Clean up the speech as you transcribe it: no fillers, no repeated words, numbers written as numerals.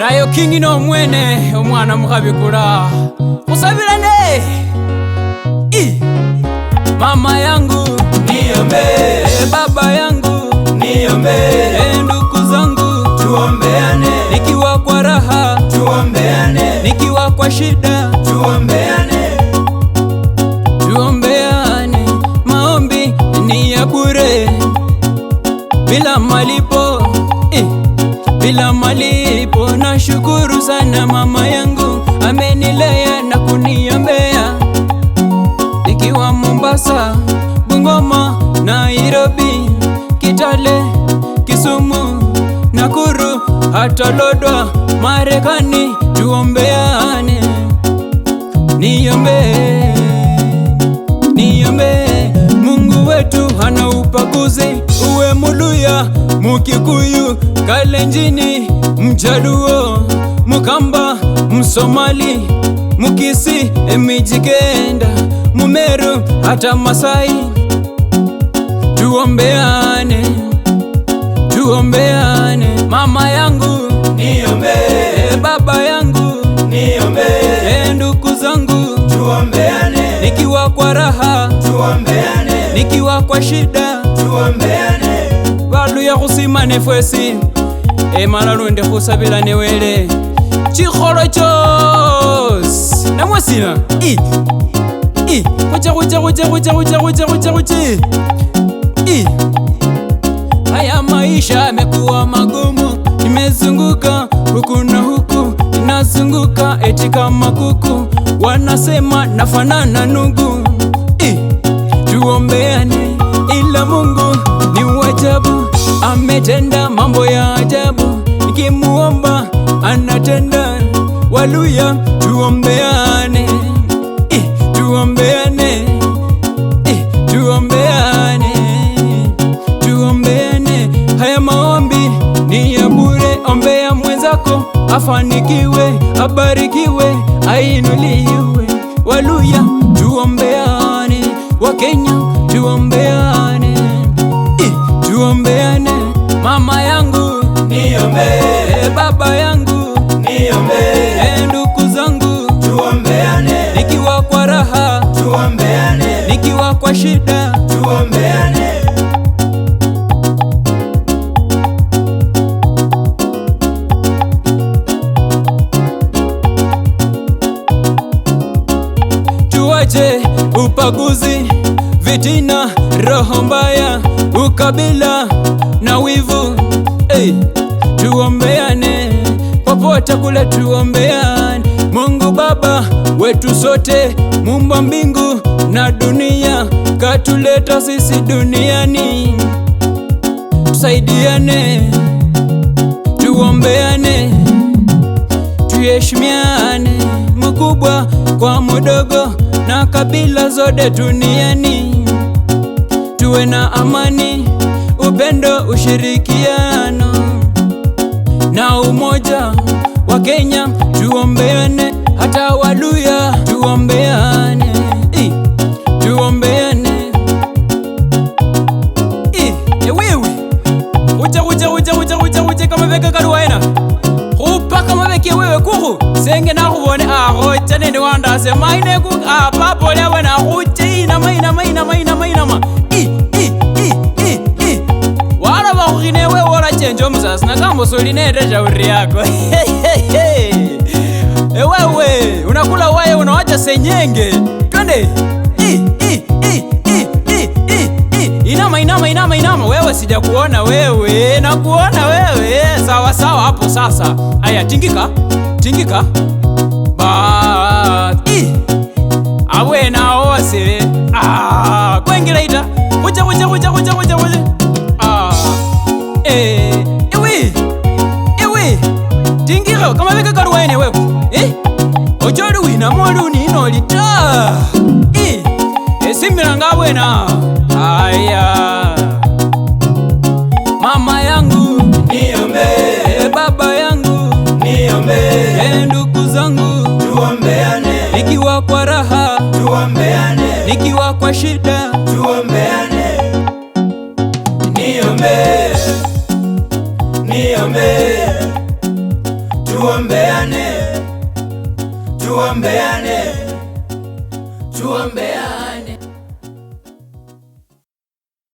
Rayo King no mwene omwana mukabikula kusabirane. Mama yangu niombe, baba yangu niombe, ndugu zangu tuombeane, nikiwa kwa raha tuombeane, nikiwa kwa shida tuombeane, tuombeane. Maombi ni ya bure bila malipo, bila malipo. Nashukuru sana mama yangu amenilea na kuniombea, nikiwa Mombasa, Bungoma, Nairobi, Kitale, Kisumu, Nakuru, hata Lodwa, Marekani. Tuombeane, niombe, niombe. Mungu wetu hana upaguzi, uwe Muluya, Mukikuyu, Kalenjini, Mjaluo, Mukamba, Msomali, Mukisi, Mijikenda, Mumeru, hata Masai. Tuombeane, tuombeane. Mama yangu niombe, baba yangu niombe, ndugu zangu tuombeane, nikiwa kwa raha tuombeane, nikiwa kwa shida tuombeane. Baluya kusimane fwesi malalundi khusabirane wele chikholo chos namwasina kuche. Haya maisha yamekuwa magumu, nimezunguka huku na huku, ninazunguka eti kama kuku, wanasema nafanana nungu. Tuombeane, ila Mungu ni wajabu, ametenda mambo ya ajabu, nikimuomba anatenda. Waluya tuombeane, tuombeane, tuombeane, tuombeane. Haya maombi ni ya bure, ombea mwenzako afanikiwe, abarikiwe, ainuliwe. Waluya tuombeane, Wakenya tuombeane, tuombeane. Mama yangu niombe, baba yangu niombe, ndugu zangu tuombeane, nikiwa kwa raha tuombeane, nikiwa kwa shida tuombeane. Tuache upaguzi, vitina, roho mbaya, ukabila na wivu. Tuombeane popote kule, tuombeane. Mungu Baba wetu sote, Muumba mbingu na dunia, katuleta sisi duniani. Tusaidiane, tuombeane, tuheshimiane, mkubwa kwa mdogo na kabila zote duniani. Tuwe na amani, upendo, ushirikiano na umoja wa Kenya. Tuombeane, hata Waluya tuombeane, tuombeane. Wewe ucha kama veka karuwaina khupa kama veke wewe kuhu senge nakhubone akhocha nende wandase maine ku papa lyawe nakhuche inama wala bakhine wewe orachenja omusasi nakamba solinete shauri yako. Wewe unakula waye unawacha senyenge twende. Inama wewe, sija kuona wewe, nakuona wewe. Sawa sawa hapo sasa. Aya, tingika ba awe na ose kwengela ita kucha ewe tingiro kama veka karuwaine wewe ochodu wina molu nino lita esimira ngabwena. Aya, mama yangu niombe, baba yangu niombe, ndugu zangu tuombeane, nikiwa kwa raha tuombeane, nikiwa kwa shida tuombeane. Niombe, niombe, tuombeane. tuombeane, tuombeane, tuombeane.